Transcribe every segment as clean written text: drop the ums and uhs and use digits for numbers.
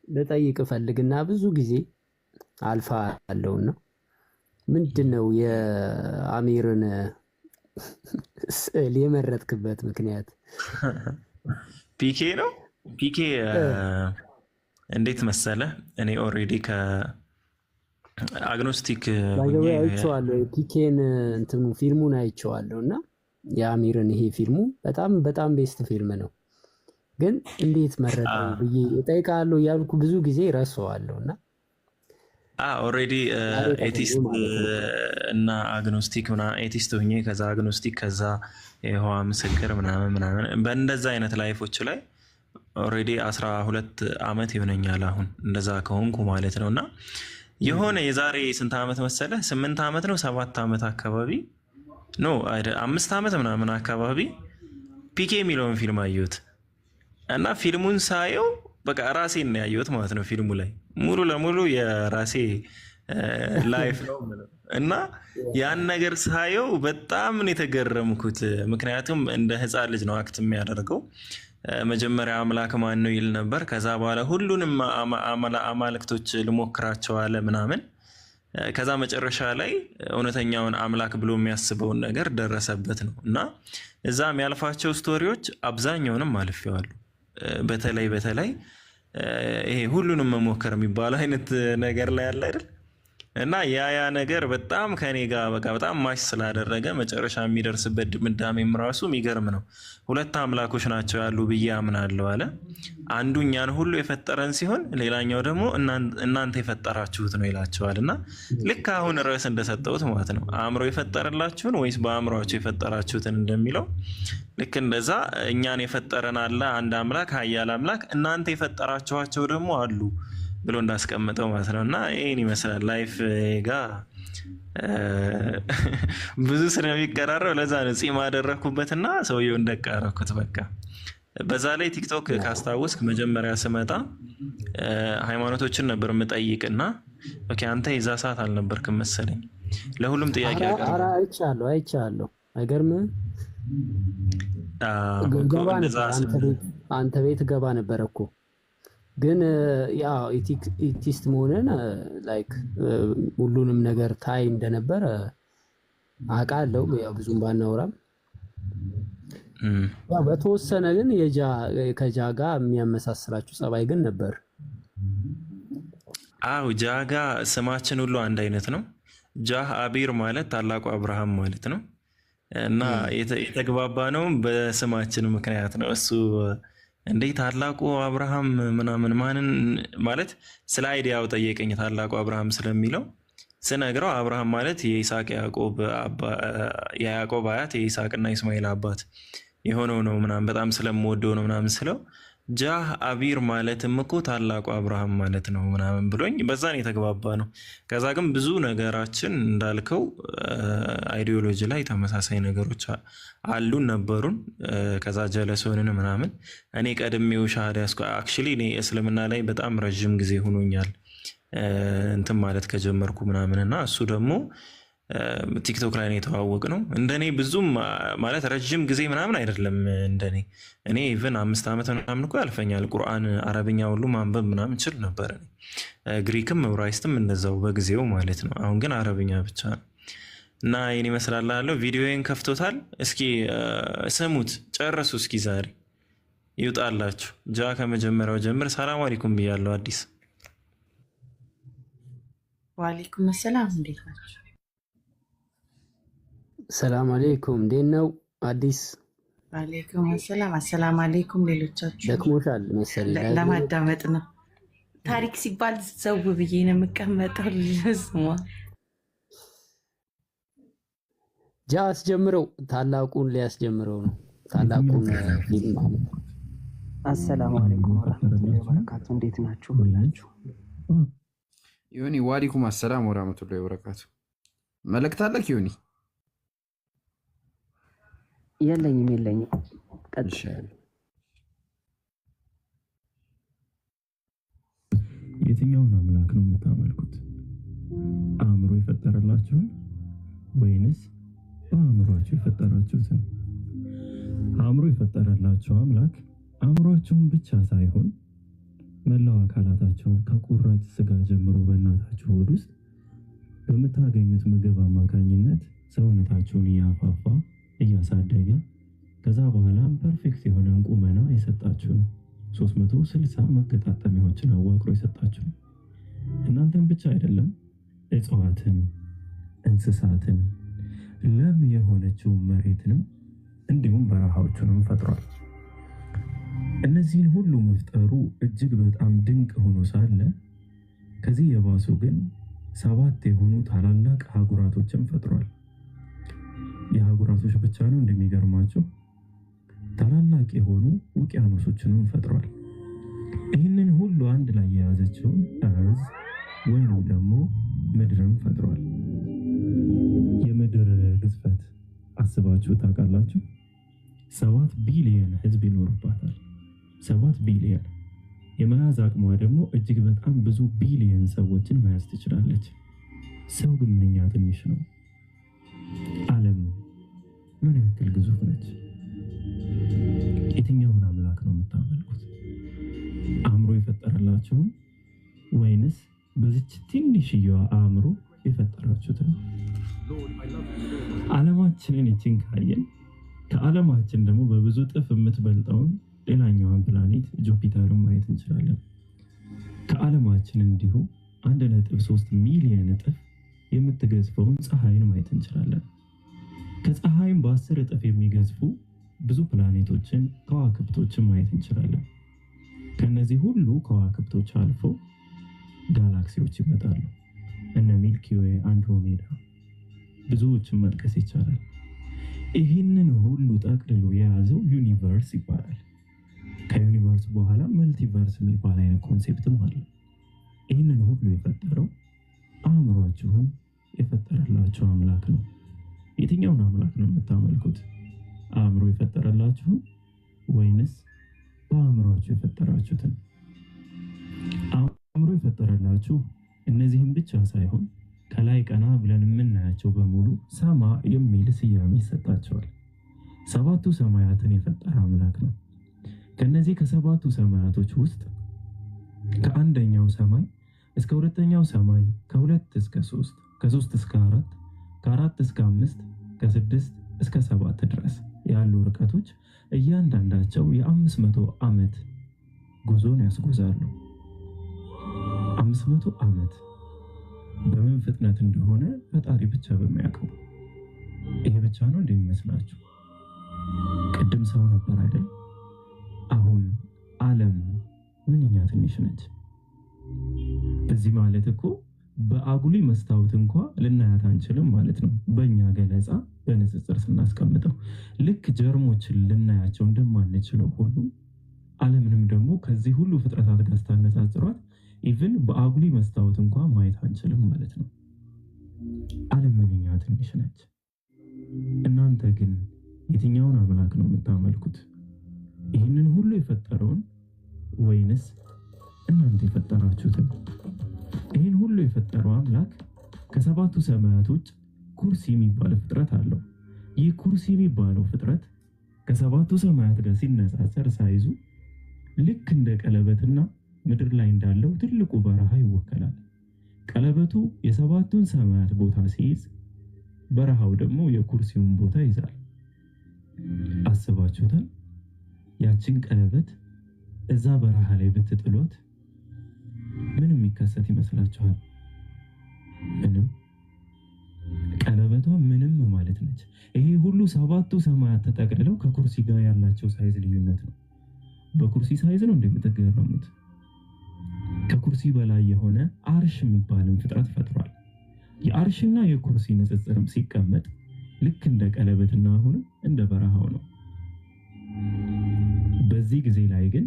ልጠይቅ ፈልግና ብዙ ጊዜ አልፋ አለውና ምንድነው የአሚርን ስዕል የመረጥክበት ምክንያት? ፒኬ ነው። ፒኬ እንዴት መሰለ፣ እኔ ኦልሬዲ ከአግኖስቲክ አይቼዋለሁ። ፒኬን እንትኑ ፊልሙን አይቼዋለሁ እና የአሚርን ይሄ ፊልሙ በጣም በጣም ቤስት ፊልም ነው። ግን እንዴት መረጠው ብዬ እጠይቃለሁ እያልኩ ብዙ ጊዜ ረሳዋለሁና ኦልሬዲ ኤቲስት እና አግኖስቲክ ኤቲስት ሆኜ ከዛ አግኖስቲክ ከዛ የይሖዋ ምስክር ምናምን በእንደዛ አይነት ላይፎች ላይ ኦልሬዲ 12 ዓመት ይሆነኛል አሁን እንደዛ ከሆንኩ ማለት ነው። እና የሆነ የዛሬ ስንት ዓመት መሰለ 8 ዓመት ነው 7 ዓመት አካባቢ ኖ 5 ዓመት ምናምን አካባቢ ፒኬ የሚለውን ፊልም አየሁት እና ፊልሙን ሳየው በቃ ራሴን ነው ያየሁት ማለት ነው። ፊልሙ ላይ ሙሉ ለሙሉ የራሴ ላይፍ ነው እና ያን ነገር ሳየው በጣም ነው የተገረምኩት። ምክንያቱም እንደ ህፃን ልጅ ነው አክት የሚያደርገው። መጀመሪያ አምላክ ማን ነው ይል ነበር። ከዛ በኋላ ሁሉንም አማልክቶች ልሞክራቸው አለ ምናምን። ከዛ መጨረሻ ላይ እውነተኛውን አምላክ ብሎ የሚያስበውን ነገር ደረሰበት ነው እና እዛ የሚያልፋቸው ስቶሪዎች አብዛኛውንም አልፌዋለሁ። በተለይ ይሄ ሁሉንም መሞከር የሚባለው አይነት ነገር ላይ ያለ አይደል እና ያ ነገር በጣም ከኔ ጋር በቃ በጣም ማሽ ስላደረገ መጨረሻ የሚደርስበት ድምዳሜም ራሱ የሚገርም ነው። ሁለት አምላኮች ናቸው ያሉ ብዬ አምናለሁ አለ። አንዱ እኛን ሁሉ የፈጠረን ሲሆን ሌላኛው ደግሞ እናንተ የፈጠራችሁት ነው ይላቸዋል። እና ልክ አሁን ርዕስ እንደሰጠሁት ማለት ነው አእምሮ የፈጠረላችሁን ወይስ በአእምሯችሁ የፈጠራችሁትን እንደሚለው ልክ እንደዛ እኛን የፈጠረን አለ አንድ አምላክ ኃያል አምላክ፣ እናንተ የፈጠራችኋቸው ደግሞ አሉ ብሎ እንዳስቀምጠው ማለት ነው። እና ይህን ይመስላል ላይፍ ጋር ብዙ ስለሚቀራረብ ለዛ ነው ጺም አደረግኩበትና ሰውየው እንደቃረኩት በቃ። በዛ ላይ ቲክቶክ ካስታወስክ መጀመሪያ ስመጣ ሃይማኖቶችን ነበር የምጠይቅና ኦኬ አንተ የዛ ሰዓት አልነበርክም መሰለኝ ለሁሉም ጥያቄ አይቻለሁ። አይገርምም? አንተ ቤት ገባ ነበር እኮ ግን ያው ኢቲስት መሆንን ላይክ ሁሉንም ነገር ታይ እንደነበረ አውቃለሁ። ያው ብዙም ባናወራም ያው በተወሰነ ግን ከጃ ጋር የሚያመሳስላችሁ ጸባይ ግን ነበር። አው ጃጋ ስማችን ሁሉ አንድ አይነት ነው። ጃህ አቢር ማለት ታላቁ አብርሃም ማለት ነው እና የተግባባ ነው በስማችን ምክንያት ነው። እሱ እንዴ ታላቁ አብርሃም ምናምን ማንን ማለት ስለ አይዲያው ጠየቀኝ። ታላቁ አብርሃም ስለሚለው ስነግረው አብርሃም ማለት የይስሐቅ የያዕቆብ አያት የይስሐቅና ኢስማኤል አባት የሆነው ነው ምናምን በጣም ስለምወደው ነው ምናምን ስለው ጃህ አቢር ማለትም እኮ ታላቁ አብርሃም ማለት ነው ምናምን ብሎኝ በዛን የተግባባ ነው። ከዛ ግን ብዙ ነገራችን እንዳልከው አይዲዮሎጂ ላይ ተመሳሳይ ነገሮች አሉን ነበሩን። ከዛ ጀለሶንን ምናምን እኔ ቀድሜው ሻሃዳ ያስኩ አክቹሊ እኔ እስልምና ላይ በጣም ረጅም ጊዜ ሆኖኛል እንትን ማለት ከጀመርኩ ምናምን እና እሱ ደግሞ ቲክቶክ ላይ ነው የተዋወቅ ነው። እንደኔ ብዙም ማለት ረጅም ጊዜ ምናምን አይደለም እንደኔ እኔ ኢቭን 5 ዓመት ምናምን እኮ ያልፈኛል። ቁርአን አረብኛ ሁሉ ማንበብ ምናምን ችል ነበር። ግሪክም ዕብራይስጥም እንደዛው በጊዜው ማለት ነው። አሁን ግን አረብኛ ብቻ ነው። እና ይህን ይመስላል አለው። ቪዲዮዬን ከፍቶታል። እስኪ ስሙት ጨርሱ። እስኪ ዛሬ ይውጣላችሁ። ጃ ከመጀመሪያው ጀምር። ሰላም አለይኩም ብያለሁ። አዲስ ወአለይኩም ሰላም። እንዴት ናችሁ? ሰላም አለይኩም። እንዴት ነው አዲስ? ወአለይኩም ሰላም። አሰላም አለይኩም። ሌሎቻችሁ ደክሞሻል መሰለኝ። ለማዳመጥ ነው። ታሪክ ሲባል ዘው ብዬ ነው የምቀመጠው። ልስማ ጃ አስጀምረው። ታላቁን ሊያስጀምረው ነው። ታላቁን ፊልም ማለት ነው። አሰላሙ አለይኩም ወራህመቱላሂ ወበረካቱ። እንዴት ናችሁ ሁላችሁ? ዮኒ ወአለይኩም አሰላም ወራህመቱላሂ ወበረካቱ። መልእክት አለክ ዮኒ? የለኝም። የትኛውን አምላክ ነው የምታመልኩት? አእምሮ የፈጠረላችሁን ወይንስ በአእምሯችሁ የፈጠራችሁትን? አእምሮ የፈጠረላችሁ አምላክ አእምሯችሁን ብቻ ሳይሆን መላው አካላታቸውን ከቁራጭ ስጋ ጀምሮ በእናታችሁ ሆድ ውስጥ በምታገኙት ምግብ አማካኝነት ሰውነታችሁን እያፋፋ እያሳደገ ከዛ በኋላም ፐርፌክት የሆነ ቁመና የሰጣችሁ ነው። 360 መገጣጠሚያዎችን አዋቅሮ የሰጣችሁ ነው። እናንተን ብቻ አይደለም እጽዋትን፣ እንስሳትን፣ ለም የሆነችው መሬትንም እንዲሁም በረሃዎቹንም ፈጥሯል። እነዚህን ሁሉ መፍጠሩ እጅግ በጣም ድንቅ ሆኖ ሳለ ከዚህ የባሱ ግን 7 የሆኑ ታላላቅ አህጉራቶችን ፈጥሯል። የአህጉራቶች ብቻ ነው እንደሚገርማቸው ታላላቅ የሆኑ ውቅያኖሶችንም ፈጥሯል። ይህንን ሁሉ አንድ ላይ የያዘችውን እርዝ ወይም ደግሞ ምድርም ፈጥሯል። የምድር ግዝፈት አስባችሁ ታውቃላችሁ? 7 ቢሊዮን ህዝብ ይኖርባታል። 7 ቢሊዮን የመያዝ አቅሟ ደግሞ እጅግ በጣም ብዙ ቢሊዮን ሰዎችን መያዝ ትችላለች። ሰው ግን ምንኛ ትንሽ ነው። ዓለም ምን ያክል ግዙፍ ነች? የትኛውን አምላክ ነው የምታመልኩት? አእምሮ የፈጠረላችሁን ወይንስ በዚች ትንሽዬዋ አእምሮ የፈጠራችሁትን? ዓለማችንን ይችን ካየን ከዓለማችን ደግሞ በብዙ ጥፍ የምትበልጠውን ሌላኛዋን ፕላኔት ጁፒተርን ማየት እንችላለን። ከዓለማችን እንዲሁ 1.3 ሚሊዮን እጥፍ የምትገዝፈውን ፀሐይን ማየት እንችላለን። ከፀሐይም በ10 እጥፍ የሚገዝፉ ብዙ ፕላኔቶችን፣ ከዋክብቶችን ማየት እንችላለን። ከነዚህ ሁሉ ከዋክብቶች አልፎ ጋላክሲዎች ይመጣሉ። እነ ሚልኪ ዌይ፣ አንድሮሜዳ፣ ብዙዎችን መጥቀስ ይቻላል። ይህንን ሁሉ ጠቅልሎ የያዘው ዩኒቨርስ ይባላል። ከዩኒቨርስ በኋላ መልቲቨርስ የሚባል አይነት ኮንሴፕትም አለ። ይህንን ሁሉ የፈጠረው አእምሯችሁን የፈጠረላችሁ አምላክ ነው። የትኛውን አምላክ ነው የምታመልኩት? አእምሮ የፈጠረላችሁን ወይንስ በአእምሯችሁ የፈጠራችሁትን? አእምሮ የፈጠረላችሁ እነዚህም ብቻ ሳይሆን ከላይ ቀና ብለን የምናያቸው በሙሉ ሰማ የሚል ስያሜ ይሰጣቸዋል። 7ቱ ሰማያትን የፈጠረ አምላክ ነው። ከነዚህ ከ7ቱ ሰማያቶች ውስጥ ከአንደኛው ሰማይ እስከ ሁለተኛው ሰማይ፣ ከ2 እስከ 3፣ ከ3 እስከ 4፣ ከ4 እስከ 5፣ ከ6 እስከ 7 ድረስ ያሉ ርቀቶች እያንዳንዳቸው የ500 ዓመት ጉዞን ያስጎዛሉ። 500 ዓመት በምን ፍጥነት እንደሆነ ፈጣሪ ብቻ በሚያውቀው። ይሄ ብቻ ነው እንደሚመስላችሁ? ቅድም ሰው ነበር አይደል? አሁን ዓለም ምንኛ ትንሽ ነች። በዚህ ማለት እኮ በአጉሊ መስታወት እንኳ ልናያት አንችልም ማለት ነው። በእኛ ገለጻ በንጽጽር ስናስቀምጠው ልክ ጀርሞችን ልናያቸው እንደማንችለው ሁሉ ዓለምንም ደግሞ ከዚህ ሁሉ ፍጥረታት ጋር ስታነጻጽሯት ኢቭን በአጉሊ መስታወት እንኳ ማየት አንችልም ማለት ነው። ዓለም ምንኛ ትንሽ ነች። እናንተ ግን የትኛውን አምላክ ነው የምታመልኩት? ይህንን ሁሉ የፈጠረውን ወይንስ እናንተ የፈጠራችሁትን? ይህን ሁሉ የፈጠረው አምላክ ከ7ቱ ሰማያት ውጭ ኩርሲ የሚባል ፍጥረት አለው። ይህ ኩርሲ የሚባለው ፍጥረት ከ7ቱ ሰማያት ጋር ሲነጻጸር ሳይዙ ልክ እንደ ቀለበትና ምድር ላይ እንዳለው ትልቁ በረሃ ይወከላል። ቀለበቱ የ7ቱን ሰማያት ቦታ ሲይዝ፣ በረሃው ደግሞ የኩርሲውን ቦታ ይዛል። አስባችሁታል? ያችን ቀለበት እዛ በረሃ ላይ ብትጥሎት ምን የሚከሰት ይመስላችኋል? ምንም። ቀለበቷ ምንም ማለት ነች። ይሄ ሁሉ 7ቱ ሰማያት ተጠቅልለው ከኩርሲ ጋር ያላቸው ሳይዝ ልዩነት ነው። በኩርሲ ሳይዝ ነው እንደምትገረሙት። ከኩርሲ በላይ የሆነ አርሽ የሚባልን ፍጥረት ፈጥሯል። የአርሽና የኩርሲ ንጽጽርም ሲቀመጥ ልክ እንደ ቀለበትና አሁንም እንደ በረሃው ነው። በዚህ ጊዜ ላይ ግን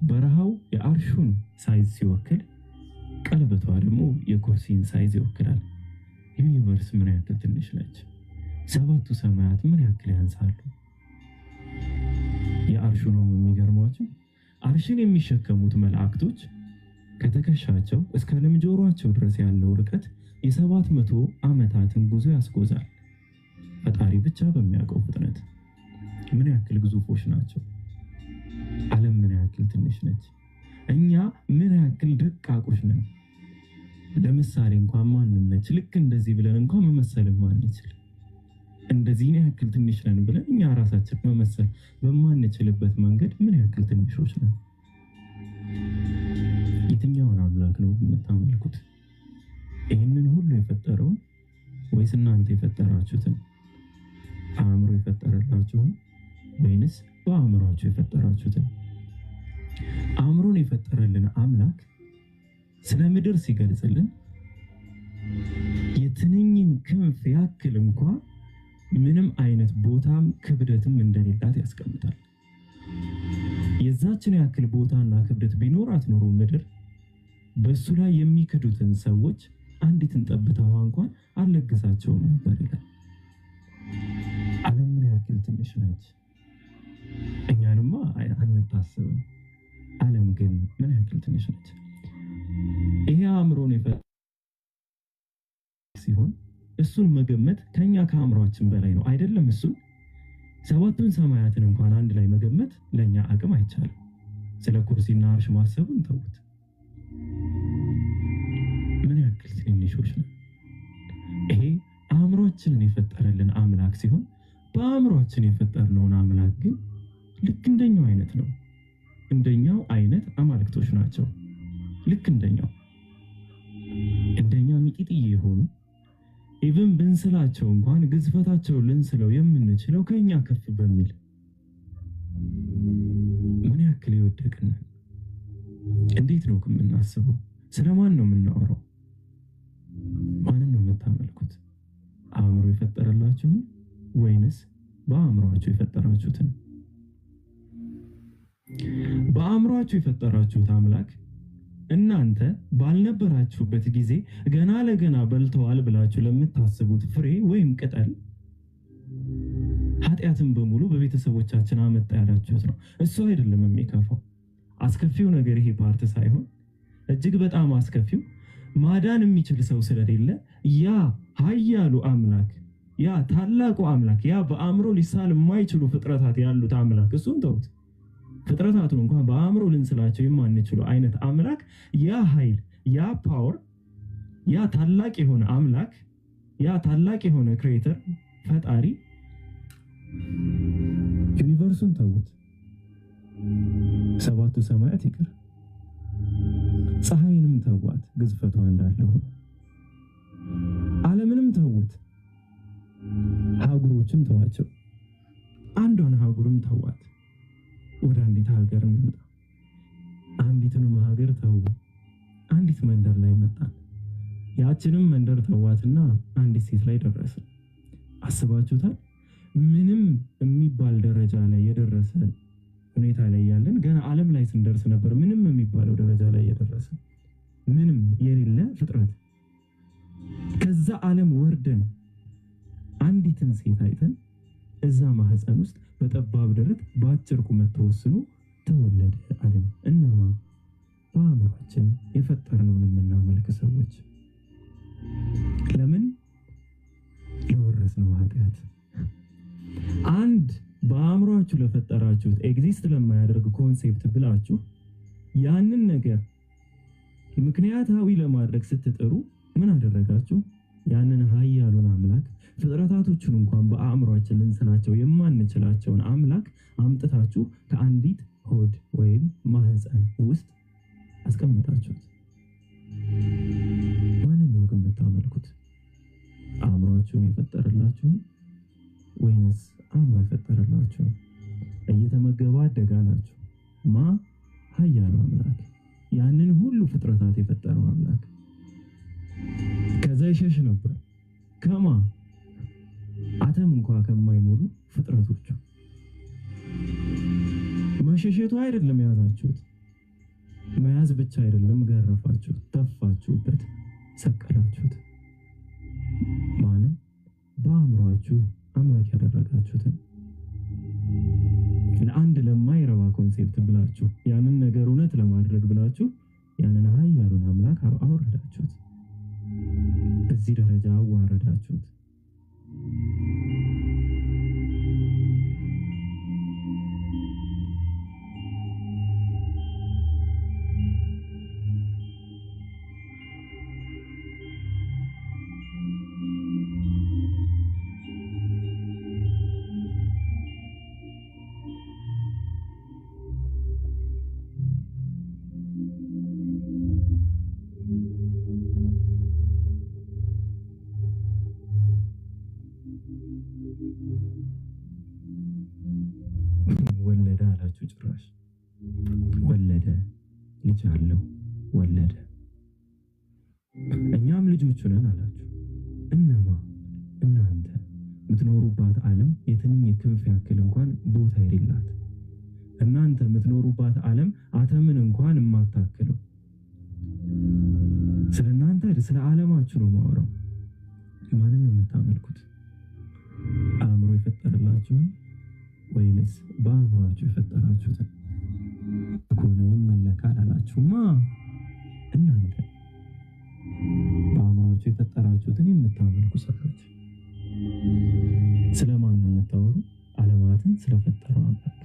በረሃው የአርሹን ሳይዝ ሲወክል፣ ቀለበቷ ደግሞ የኩርሲን ሳይዝ ይወክላል። ዩኒቨርስ ምን ያክል ትንሽ ነች? 7ቱ ሰማያት ምን ያክል ያንሳሉ? የአርሹ ነው የሚገርሟቸው። አርሽን የሚሸከሙት መላእክቶች ከተከሻቸው እስከ ልምጆሯቸው ድረስ ያለው ርቀት የ700 ዓመታትን ጉዞ ያስጎዛል። ፈጣሪ ብቻ በሚያውቀው ፍጥነት ምን ያክል ግዙፎች ናቸው። ዓለም ምን ያክል ትንሽ ነች። እኛ ምን ያክል ደቃቆች ነን። ለምሳሌ እንኳን ማንመች ልክ እንደዚህ ብለን እንኳን መመሰልም ማንችል እንደዚህ ያክል ትንሽ ነን ብለን እኛ ራሳችን መመሰል በማንችልበት መንገድ ምን ያክል ትንሾች ነን። የትኛውን አምላክ ነው የምታመልኩት? ይህንን ሁሉ የፈጠረውን ወይስ እናንተ የፈጠራችሁትን? አእምሮ የፈጠረላችሁን ወይንስ በአእምሯችሁ የፈጠራችሁትን? አእምሮን የፈጠረልን አምላክ ስለ ምድር ሲገልጽልን የትንኝን ክንፍ ያክል እንኳ ምንም አይነት ቦታም ክብደትም እንደሌላት ያስቀምጣል። የዛችን ያክል ቦታና ክብደት ቢኖራት ኖሮ ምድር በሱ ላይ የሚክዱትን ሰዎች አንዲትን ጠብታ ውሃ እንኳን አልለግሳቸውም ነበር ይላል። ዓለም ምን ያክል ትንሽ ነች? እኛንማ አንታስብም። ዓለም ግን ምን ያክል ትንሽ ነች? ይሄ አእምሮን ሲሆን እሱን መገመት ከኛ ከአእምሯችን በላይ ነው አይደለም? እሱን ሰባቱን ሰማያትን እንኳን አንድ ላይ መገመት ለኛ አቅም አይቻልም። ስለ ኩርሲና አርሽ ማሰቡን ተውት። ምን ያክል ትንሾች ነው? ይሄ አእምሯችንን የፈጠረልን አምላክ ሲሆን በአእምሯችን የፈጠርነውን አምላክ ግን ልክ እንደኛው አይነት ነው። እንደኛው አይነት አማልክቶች ናቸው። ልክ እንደኛ ሚጢጥዬ የሆኑ ኢቭን ብንስላቸው እንኳን ግዝፈታቸውን ልንስለው የምንችለው ከኛ ከፍ በሚል ምን ያክል የወደቅን። እንዴት ነው የምናስበው? ስለማን ነው የምናወራው? ማንን ነው የምታመልኩት? አእምሮ የፈጠረላችሁን ወይንስ በአእምሯችሁ የፈጠራችሁትን? በአእምሯችሁ የፈጠራችሁት አምላክ እናንተ ባልነበራችሁበት ጊዜ ገና ለገና በልተዋል ብላችሁ ለምታስቡት ፍሬ ወይም ቅጠል ኃጢአትን በሙሉ በቤተሰቦቻችን አመጣ ያላችሁት ነው። እሱ አይደለም የሚከፋው። አስከፊው ነገር ይሄ ፓርት ሳይሆን እጅግ በጣም አስከፊው ማዳን የሚችል ሰው ስለሌለ ያ ኃያሉ አምላክ፣ ያ ታላቁ አምላክ፣ ያ በአእምሮ ሊሳል የማይችሉ ፍጥረታት ያሉት አምላክ እሱን ተውት። ፍጥረታቱን እንኳን በአእምሮ ልንስላቸው የማንችሉ አይነት አምላክ፣ ያ ኃይል፣ ያ ፓወር፣ ያ ታላቅ የሆነ አምላክ፣ ያ ታላቅ የሆነ ክሬተር ፈጣሪ ዩኒቨርሱን ተውት። ሰባቱ ሰማያት ይቅር፣ ፀሐይንም ተዋት ግዝፈቷ እንዳለ ሆኖ፣ ዓለምንም ተውት፣ ሀገሮችን ተዋቸው፣ አንዷን ሀገርም ተዋት። ወደ አንዲት ሀገር እንምጣ። አንዲትንም ሀገር ተው፣ አንዲት መንደር ላይ መጣን። ያችንም መንደር ተዋትና አንዲት ሴት ላይ ደረስን። አስባችሁታል? ምንም የሚባል ደረጃ ላይ የደረሰ ሁኔታ ላይ ያለን ገና ዓለም ላይ ስንደርስ ነበር ምንም የሚባለው ደረጃ ላይ የደረሰ ምንም የሌለ ፍጥረት። ከዛ ዓለም ወርደን አንዲትን ሴት አይተን እዛ ማህፀን ውስጥ በጠባብ ደረት በአጭር ቁመት ተወስኖ ተወለደ ዓለም። እነማ በአእምሯችን የፈጠርነውን የምናመልክ ሰዎች። ለምን? ለወረስነው ኃጢአት። አንድ በአእምሯችሁ ለፈጠራችሁት ኤግዚስት ለማያደርግ ኮንሴፕት ብላችሁ ያንን ነገር ምክንያታዊ ለማድረግ ስትጥሩ ምን አደረጋችሁ? ያንን ኃያሉን አምላክ ፍጥረታቶቹን እንኳን በአእምሯችን ልንስላቸው የማንችላቸውን አምላክ አምጥታችሁ ከአንዲት ሆድ ወይም ማህፀን ውስጥ አስቀምጣችሁት። ማንን ነው ግን የምታመልኩት? አእምሯችሁን የፈጠረላችሁን ወይንስ አእምሮ የፈጠረላችሁን? እየተመገባ አደጋላችሁ። ማ? ኃያሉ አምላክ፣ ያንን ሁሉ ፍጥረታት የፈጠረው አምላክ። ከዛ ይሸሽ ነበር ከማ? አተም እንኳ ከማይሞሉ ፍጥረቶቹ። መሸሸቱ አይደለም የያዛችሁት፣ መያዝ ብቻ አይደለም፣ ገረፋችሁት፣ ተፋችሁበት፣ ሰቀላችሁት። ማንም በአእምሯችሁ አምላክ ያደረጋችሁትን ለአንድ ለማይረባ ኮንሴፕት ብላችሁ ያንን ነገር እውነት ለማድረግ ብላችሁ ያንን ኃያሉን አምላክ አወረዳችሁት። በዚህ ደረጃ አዋረዳችሁት። ልጅ አለው ወለደ። እኛም ልጆቹ ነን አላችሁ። እነማ? እናንተ የምትኖሩባት ዓለም የትንኝ ክንፍ ያክል እንኳን ቦታ የሌላት፣ እናንተ የምትኖሩባት ዓለም አተምን እንኳን የማታክለው። ስለ እናንተ ስለ ዓለማችሁ ነው የማወራው። ማንን ነው የምታመልኩት? አእምሮ የፈጠረላችሁን ወይንስ በአእምሯችሁ የፈጠራችሁትን? ከሆነ ይመለካል አላችሁማ። እናንተ በአእምሯችሁ የፈጠራችሁትን የምታመልኩ ሰዎች ስለማን ነው የምታወሩ? ዓለማትን ስለፈጠረው አምላክ።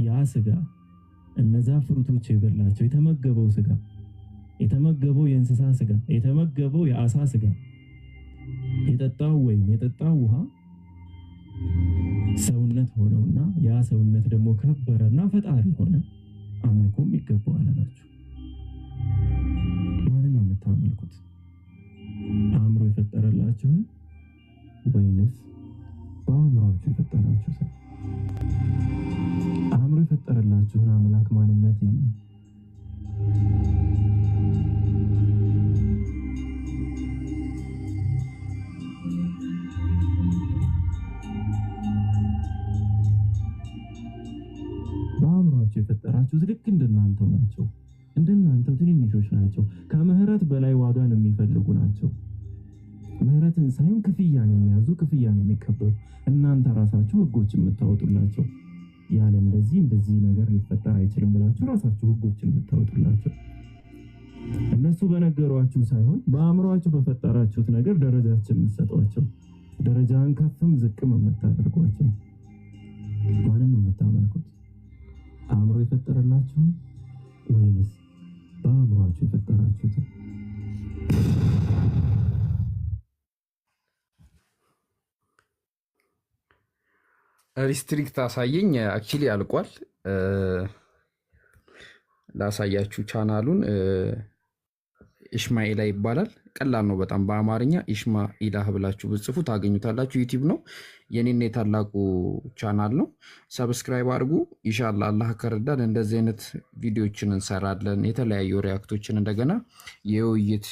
ያ ስጋ እነዛ ፍሩቶች የበላቸው የተመገበው ስጋ፣ የተመገበው የእንስሳ ስጋ፣ የተመገበው የአሳ ስጋ፣ የጠጣው ወይም የጠጣው ውሃ ሰውነት ሆነውና ያ ሰውነት ደግሞ ከበረና ፈጣሪ ሆነ፣ አምልኮም ይገባዋል አላችሁ። ማንን ነው የምታመልኩት? አእምሮ የፈጠረላችሁን ወይንስ በአእምሯችሁ የፈጠራችሁትን? አእምሮ የፈጠረላችሁን አምላክ ማንነት እዩ። በአእምሯችሁ የፈጠራችሁት ልክ እንደናንተው ናቸው። እንደናንተው ትንንሾች ናቸው። ከምህረት በላይ ዋጋን የሚፈልጉ ናቸው። ምህረትን ሳይሆን ክፍያን የሚያዙ፣ ክፍያን የሚቀበሉ፣ እናንተ ራሳችሁ ህጎች የምታወጡላቸው። ያለ እንደዚህ ነገር ሊፈጠር አይችልም ብላችሁ ራሳችሁ ህጎችን የምታወጡላቸው። እነሱ በነገሯችሁ ሳይሆን በአእምሯችሁ በፈጠራችሁት ነገር ደረጃችን የምትሰጧቸው፣ ደረጃን ከፍም ዝቅም የምታደርጓቸው። ማንን ነው የምታመልኩት? አእምሮ የፈጠረላችሁ ወይንስ በአእምሯችሁ የፈጠራችሁትን? ሪስትሪክት አሳየኝ። አክቹሊ አልቋል። ላሳያችሁ ቻናሉን። ኢሽማኤላ ይባላል። ቀላል ነው በጣም በአማርኛ ኢሽማኢላህ ብላችሁ ብጽፉ ታገኙታላችሁ። ዩቲዩብ ነው። የኔና የታላቁ ቻናል ነው። ሰብስክራይብ አድርጉ። ኢንሻአላህ አላህ ከረዳን እንደዚህ አይነት ቪዲዮዎችን እንሰራለን። የተለያዩ ሪያክቶችን እንደገና የውይይት